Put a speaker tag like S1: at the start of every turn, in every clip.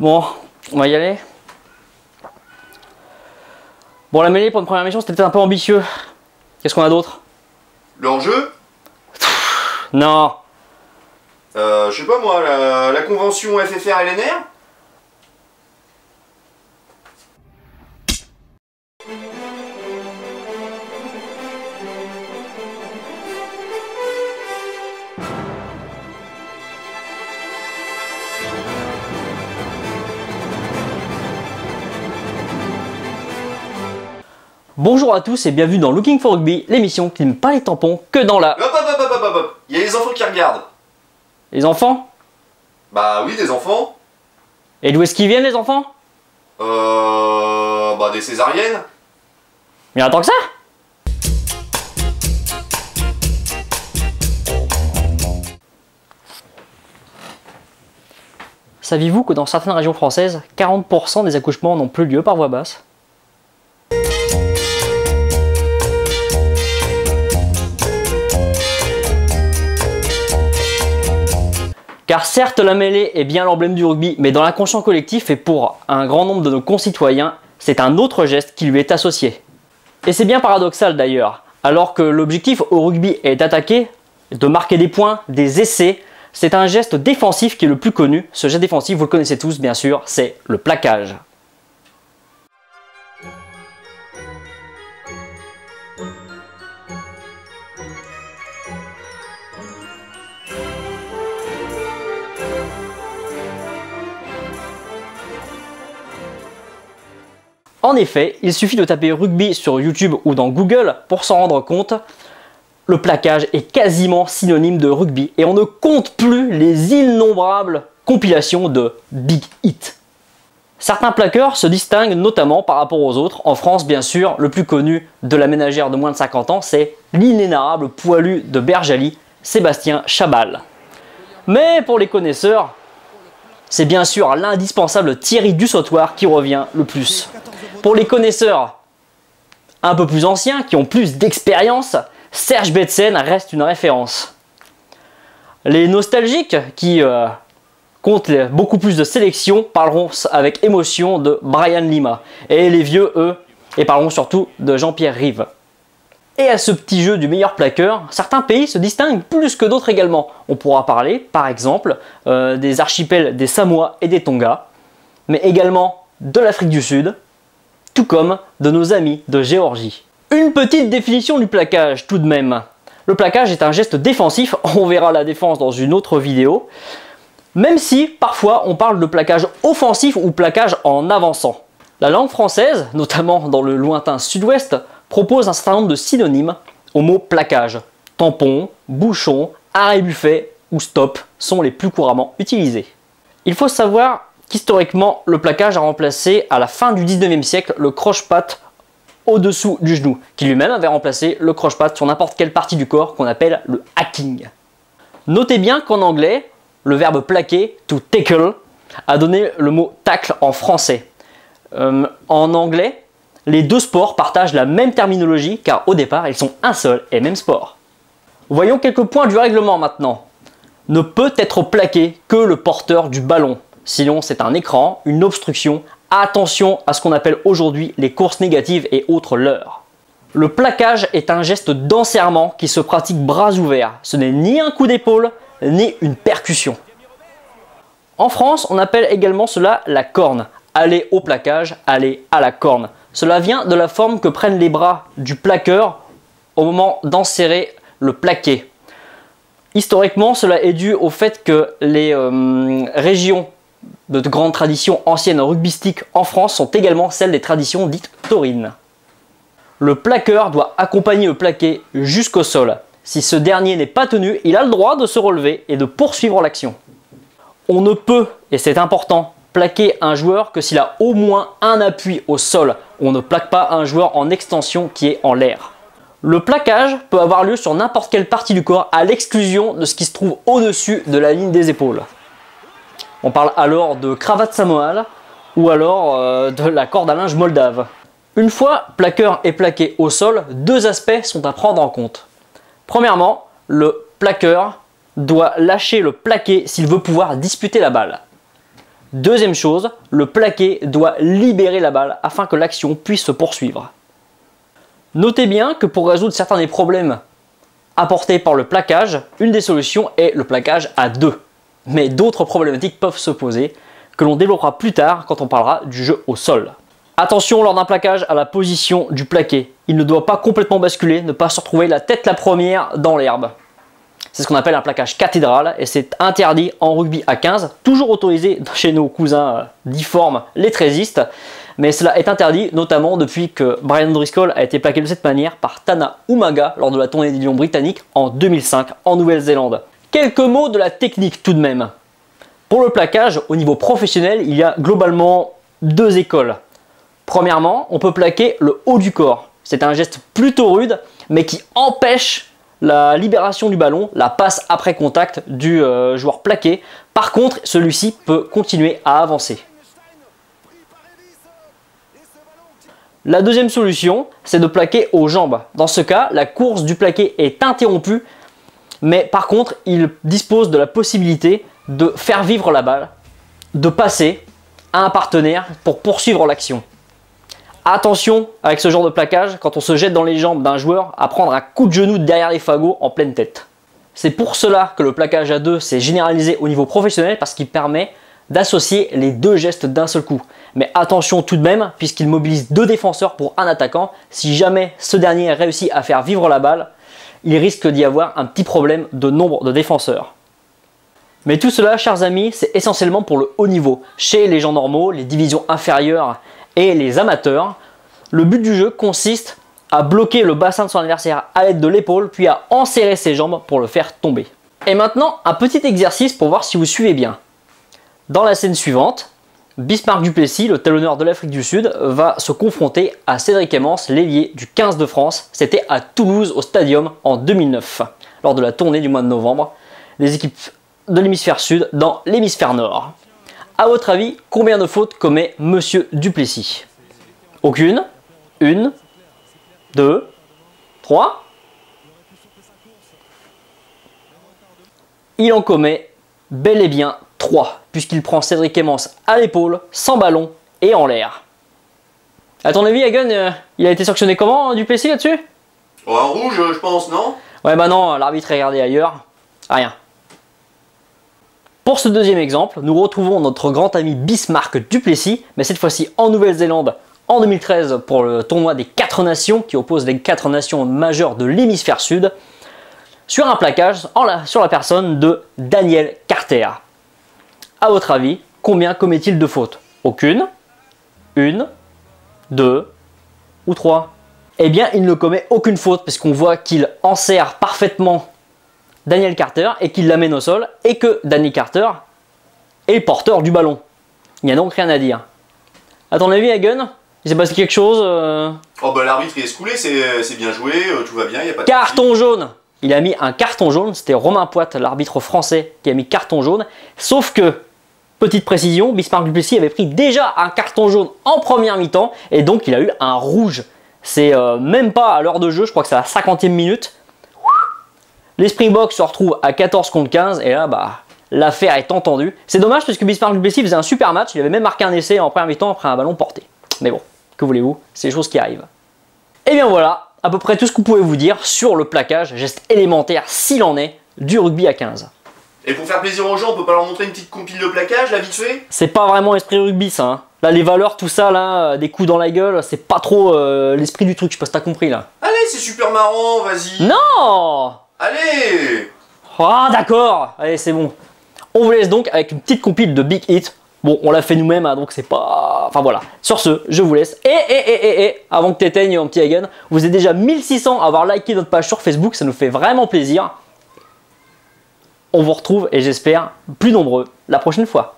S1: Bon, on va y aller. Bon, la mêlée pour une première mission, c'était peut-être un peu ambitieux. Qu'est-ce qu'on a d'autre?
S2: Le hors-jeu?
S1: Non.
S2: Je sais pas moi, la convention FFR-LNR?
S1: Bonjour à tous et bienvenue dans Looking for Rugby, l'émission qui n'aime pas les tampons que dans la...
S2: Hop. Il y a les enfants qui regardent.
S1: Les enfants?
S2: Bah oui, des enfants.
S1: Et d'où est-ce qu'ils viennent les enfants?
S2: Bah des césariennes.
S1: Il y en a tant que ça? Saviez-vous que dans certaines régions françaises, 40% des accouchements n'ont plus lieu par voie basse? Car certes la mêlée est bien l'emblème du rugby, mais dans l'inconscient collectif et pour un grand nombre de nos concitoyens, c'est un autre geste qui lui est associé. Et c'est bien paradoxal d'ailleurs, alors que l'objectif au rugby est d'attaquer, de marquer des points, des essais, c'est un geste défensif qui est le plus connu. Ce geste défensif, vous le connaissez tous bien sûr, c'est le plaquage. En effet, il suffit de taper rugby sur YouTube ou dans Google pour s'en rendre compte. Le plaquage est quasiment synonyme de rugby et on ne compte plus les innombrables compilations de big hits. Certains plaqueurs se distinguent notamment par rapport aux autres. En France, bien sûr, le plus connu de la ménagère de moins de 50 ans, c'est l'inénarrable poilu de Bergali, Sébastien Chabal. Mais pour les connaisseurs, c'est bien sûr l'indispensable Thierry Dussautoir qui revient le plus. Pour les connaisseurs un peu plus anciens, qui ont plus d'expérience, Serge Betsen reste une référence. Les nostalgiques, qui comptent beaucoup plus de sélections, parleront avec émotion de Brian Lima. Et les vieux, eux, parleront surtout de Jean-Pierre Rive. Et à ce petit jeu du meilleur plaqueur, certains pays se distinguent plus que d'autres également. On pourra parler, par exemple, des archipels des Samoa et des Tonga, mais également de l'Afrique du Sud, tout comme de nos amis de Géorgie. Une petite définition du plaquage tout de même. Le plaquage est un geste défensif, on verra la défense dans une autre vidéo, même si parfois on parle de plaquage offensif ou plaquage en avançant. La langue française, notamment dans le lointain sud-ouest, propose un certain nombre de synonymes au mot plaquage. Tampon, bouchon, arrêt buffet ou stop sont les plus couramment utilisés. Il faut savoir qu'historiquement, le plaquage a remplacé à la fin du 19e siècle le croche-patte au-dessous du genou, qui lui-même avait remplacé le croche-patte sur n'importe quelle partie du corps qu'on appelle le hacking. Notez bien qu'en anglais, le verbe plaquer, to tackle, a donné le mot tacle en français. En anglais, les deux sports partagent la même terminologie car au départ, ils sont un seul et même sport. Voyons quelques points du règlement maintenant. Ne peut être plaqué que le porteur du ballon. Sinon, c'est un écran, une obstruction. Attention à ce qu'on appelle aujourd'hui les courses négatives et autres leurres. Le plaquage est un geste d'enserrement qui se pratique bras ouverts. Ce n'est ni un coup d'épaule, ni une percussion. En France, on appelle également cela la corne. Aller au plaquage, aller à la corne. Cela vient de la forme que prennent les bras du plaqueur au moment d'enserrer le plaqué. Historiquement, cela est dû au fait que les régions de grandes traditions anciennes rugbystiques en France sont également celles des traditions dites taurines. Le plaqueur doit accompagner le plaqué jusqu'au sol. Si ce dernier n'est pas tenu, il a le droit de se relever et de poursuivre l'action. On ne peut, et c'est important, plaquer un joueur que s'il a au moins un appui au sol. On ne plaque pas un joueur en extension qui est en l'air. Le plaquage peut avoir lieu sur n'importe quelle partie du corps à l'exclusion de ce qui se trouve au-dessus de la ligne des épaules. On parle alors de cravate samoale ou alors de la corde à linge moldave. Une fois plaqueur et plaqué au sol, deux aspects sont à prendre en compte. Premièrement, le plaqueur doit lâcher le plaqué s'il veut pouvoir disputer la balle. Deuxième chose, le plaqué doit libérer la balle afin que l'action puisse se poursuivre. Notez bien que pour résoudre certains des problèmes apportés par le plaquage, une des solutions est le plaquage à deux. Mais d'autres problématiques peuvent se poser, que l'on développera plus tard quand on parlera du jeu au sol. Attention lors d'un plaquage à la position du plaqué. Il ne doit pas complètement basculer, ne pas se retrouver la tête la première dans l'herbe. C'est ce qu'on appelle un plaquage cathédral et c'est interdit en rugby à 15, toujours autorisé chez nos cousins difformes, les trésistes, mais cela est interdit notamment depuis que Brian Driscoll a été plaqué de cette manière par Tana Umaga lors de la tournée des Lions britanniques en 2005 en Nouvelle-Zélande. Quelques mots de la technique tout de même. Pour le plaquage, au niveau professionnel, il y a globalement deux écoles. Premièrement, on peut plaquer le haut du corps. C'est un geste plutôt rude, mais qui empêche la libération du ballon, la passe après contact du joueur plaqué. Par contre, celui-ci peut continuer à avancer. La deuxième solution, c'est de plaquer aux jambes. Dans ce cas, la course du plaqué est interrompue, mais par contre, il dispose de la possibilité de faire vivre la balle, de passer à un partenaire pour poursuivre l'action. Attention avec ce genre de plaquage, quand on se jette dans les jambes d'un joueur, à prendre un coup de genou derrière les fagots en pleine tête. C'est pour cela que le plaquage à deux s'est généralisé au niveau professionnel parce qu'il permet d'associer les deux gestes d'un seul coup. Mais attention tout de même, puisqu'il mobilise deux défenseurs pour un attaquant, si jamais ce dernier réussit à faire vivre la balle, il risque d'y avoir un petit problème de nombre de défenseurs. Mais tout cela, chers amis, c'est essentiellement pour le haut niveau. Chez les gens normaux, les divisions inférieures et les amateurs, le but du jeu consiste à bloquer le bassin de son adversaire à l'aide de l'épaule, puis à enserrer ses jambes pour le faire tomber. Et maintenant, un petit exercice pour voir si vous suivez bien. Dans la scène suivante, Bismarck du Plessis, le talonneur de l'Afrique du Sud, va se confronter à Cédric Emmons, l'ailier du 15 de France. C'était à Toulouse, au Stadium, en 2009, lors de la tournée du mois de novembre. Les équipes de l'hémisphère sud dans l'hémisphère nord. A votre avis, combien de fautes commet Monsieur Duplessis? Aucune, une, deux, trois. Il en commet bel et bien 3, puisqu'il prend Cédric Emmons à l'épaule, sans ballon et en l'air. A ton avis, Hagen, il a été sanctionné comment, Duplessis, là-dessus?
S2: En rouge, je pense, non?
S1: Ouais, bah non, l'arbitre est regardé ailleurs. Rien. Pour ce deuxième exemple, nous retrouvons notre grand ami Bismarck Duplessis, mais cette fois-ci en Nouvelle-Zélande en 2013 pour le tournoi des 4 nations qui oppose les 4 nations majeures de l'hémisphère sud, sur un plaquage sur la personne de Daniel Carter. A votre avis, combien commet-il de fautes? Aucune, une, deux ou 3? Eh bien, il ne commet aucune faute puisqu'on voit qu'il enserre parfaitement Daniel Carter et qu'il l'amène au sol et que Daniel Carter est le porteur du ballon. Il n'y a donc rien à dire. A ton avis, Hagen, il s'est passé quelque chose
S2: Oh bah l'arbitre il est coulé, c'est bien joué, tout va bien, il n'y a pas de
S1: carton jaune. Il a mis un carton jaune, c'était Romain Poite, l'arbitre français, qui a mis carton jaune. Sauf que, petite précision, Bismarck Duplessis avait pris déjà un carton jaune en première mi-temps et donc il a eu un rouge. C'est même pas à l'heure de jeu, je crois que c'est à la 50e minute. Les Springboks se retrouvent à 14 contre 15 et là, bah, l'affaire est entendue. C'est dommage parce que Bismarck Duplessis faisait un super match, il avait même marqué un essai en première mi-temps après un ballon porté. Mais bon, que voulez-vous, c'est des choses qui arrivent. Et bien voilà, à peu près tout ce que vous pouvez vous dire sur le plaquage, geste élémentaire s'il en est, du rugby à 15.
S2: Et pour faire plaisir aux gens, on peut pas leur montrer une petite compile de plaquage, là, vite fait?
S1: C'est pas vraiment esprit rugby ça, hein. Là, les valeurs, tout ça, là, des coups dans la gueule, c'est pas trop l'esprit du truc, je sais pas si t'as compris là.
S2: Allez, c'est super marrant, vas-y.
S1: Non!
S2: Allez!
S1: Ah d'accord, allez c'est bon. On vous laisse donc avec une petite compile de Big Hit. Bon, on l'a fait nous-mêmes, hein, donc c'est pas... Enfin voilà, sur ce, je vous laisse. Et avant que t'éteignes mon petit Hagen, vous êtes déjà 1600 à avoir liké notre page sur Facebook, ça nous fait vraiment plaisir. On vous retrouve, et j'espère, plus nombreux la prochaine fois.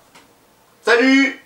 S2: Salut!